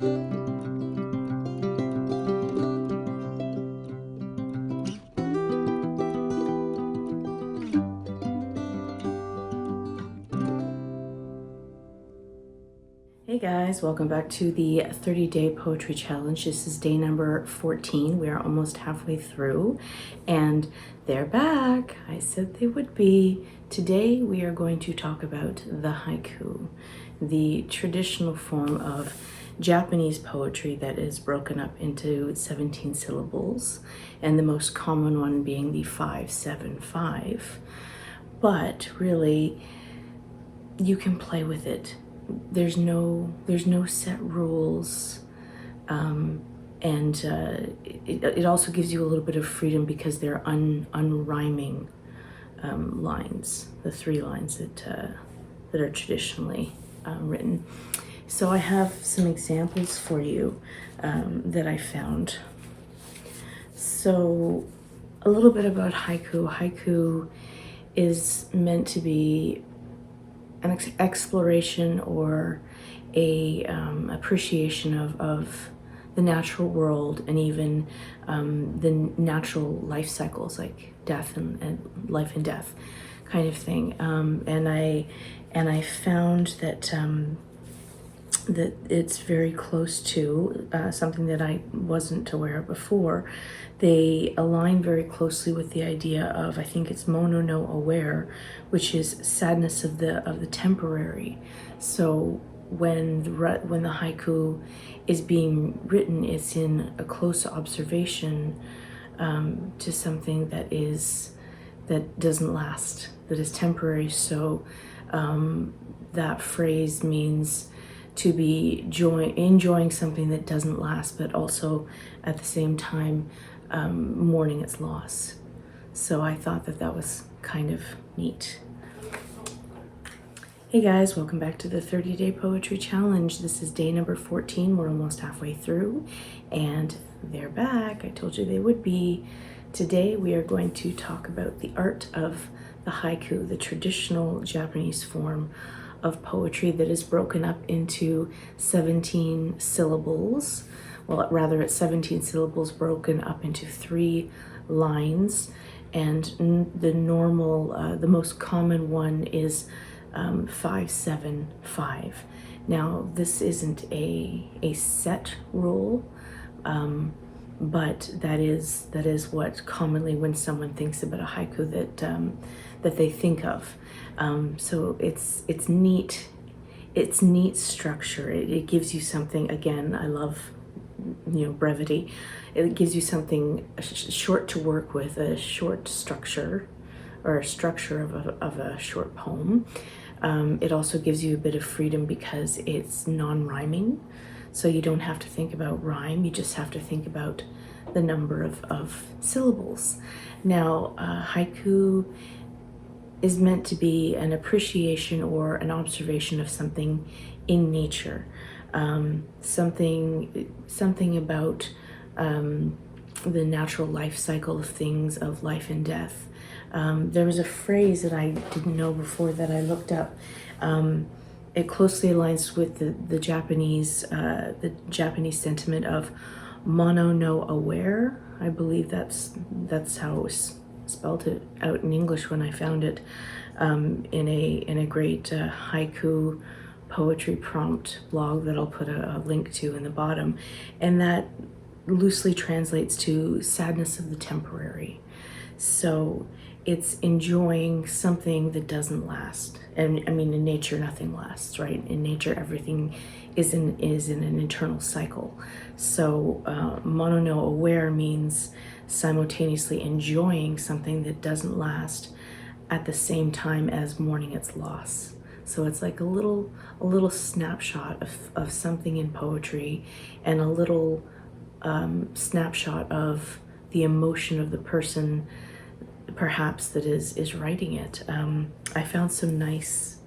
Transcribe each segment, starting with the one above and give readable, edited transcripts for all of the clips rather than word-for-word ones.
Hey guys, welcome back to the 30-day poetry challenge. This is day number 14. We are almost halfway through and they're back. I said they would be. Today we are going to talk about the haiku, the traditional form of Japanese poetry that is broken up into 17 syllables, and the most common one being the 5-7-5. But really, you can play with it. There's no set rules, and it also gives you a little bit of freedom because they're unrhyming lines, the 3 lines that are traditionally written. So I have some examples for you that I found. So a little bit about haiku. Haiku is meant to be an exploration or a appreciation of the natural world, and even the natural life cycles, like death and life and death kind of thing. And I found that that it's very close to something that I wasn't aware of before. They align very closely with the idea of, I think it's mono no aware, which is sadness of the temporary. So when the haiku is being written, it's in a close observation to something that doesn't last, that is temporary. So that phrase means to be enjoying something that doesn't last, but also at the same time mourning its loss. So I thought that was kind of neat. Hey guys, welcome back to the 30-day poetry challenge. This is day number 14. We're almost halfway through and they're back. I told you they would be. Today we are going to talk about the art of the haiku, the traditional Japanese form of poetry that is broken up into 17 syllables. Well, rather, it's 17 syllables broken up into 3 lines, and the most common one is 5-7-5. Now, this isn't a set rule, but that is what commonly, when someone thinks about a haiku, that they think of. So it's neat. It's neat structure. It gives you something. Again, I love brevity. It gives you something short to work with, a short structure, or a structure of a short poem. It also gives you a bit of freedom because it's non-rhyming. So you don't have to think about rhyme, you just have to think about the number of syllables. Now, haiku is meant to be an appreciation or an observation of something in nature, something about the natural life cycle of things, of life and death. There was a phrase that I didn't know before that I looked up. It closely aligns with the Japanese sentiment of mono no aware. I believe that's how it was spelled it out in English when I found it in a great haiku poetry prompt blog that I'll put a link to in the bottom, and that loosely translates to sadness of the temporary. So it's enjoying something that doesn't last. And I mean, in nature, nothing lasts, right? In nature, everything is in an internal cycle. So mono no aware means simultaneously enjoying something that doesn't last at the same time as mourning its loss. So it's like a little snapshot of something in poetry, and a little snapshot of the emotion of the person, perhaps, that is writing it. I found some nice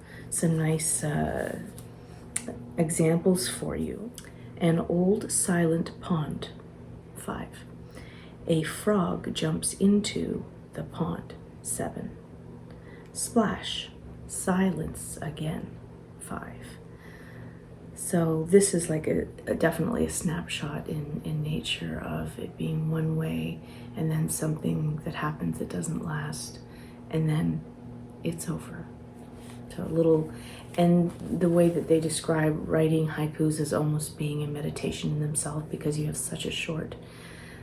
examples for you. An old silent pond, 5. A frog jumps into the pond, 7. Splash, silence again, 5. So this is like definitely a snapshot in nature of it being one way, and then something that happens that doesn't last, and then it's over. So a little, and the way that they describe writing haikus is almost being a meditation in themselves, because you have such a short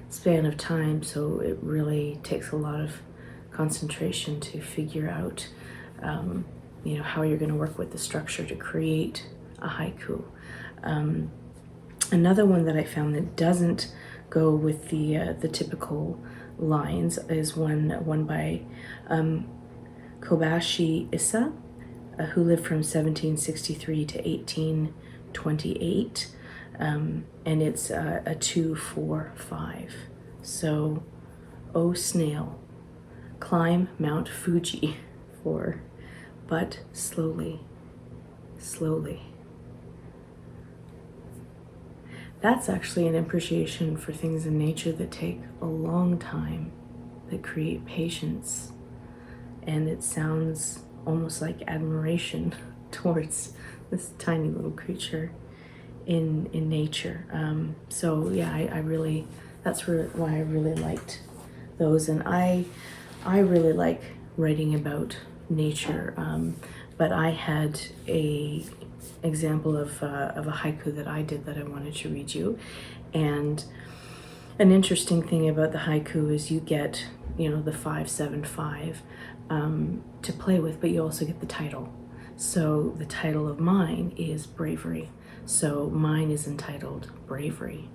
span of time, so it really takes a lot of concentration to figure out how you're going to work with the structure to create a haiku. Another one that I found that doesn't go with the typical lines is one by Kobayashi Issa, who lived from 1763 to 1828, and it's a 2-4-5. So, "O snail, climb Mount Fuji but slowly, slowly." That's actually an appreciation for things in nature that take a long time, that create patience, and it sounds almost like admiration towards this tiny little creature in nature. So yeah, I really, that's why I really liked those, and I really like writing about nature, but I had a example of a haiku that I did that I wanted to read you. And an interesting thing about the haiku is you get, the 5-7-5 to play with, but you also get the title. So the title of mine is Bravery. So mine is entitled Bravery.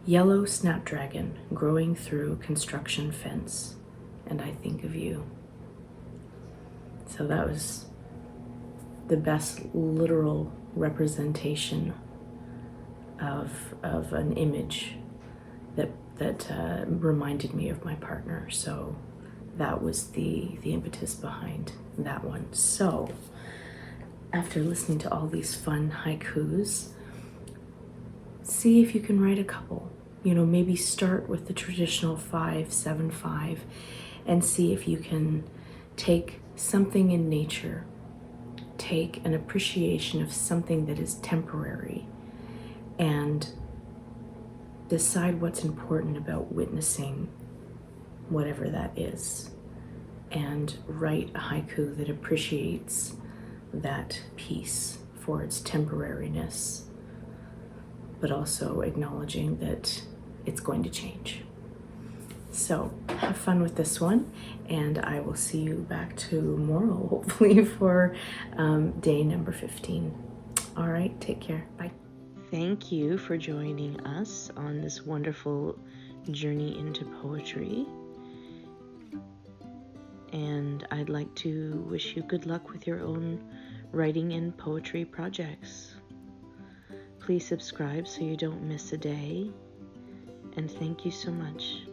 Yellow snapdragon growing through construction fence, and I think of you. So that was the best literal representation of an image that reminded me of my partner. So that was the impetus behind that one. So after listening to all these fun haikus, see if you can write a couple. Maybe start with the traditional 5-7-5 and see if you can take something in nature, take an appreciation of something that is temporary, and decide what's important about witnessing whatever that is, and write a haiku that appreciates that piece for its temporariness, but also acknowledging that it's going to change. So have fun with this one, and I will see you back tomorrow, hopefully, for day number 15. All right, take care. Bye. Thank you for joining us on this wonderful journey into poetry. And I'd like to wish you good luck with your own writing and poetry projects. Please subscribe so you don't miss a day. And thank you so much.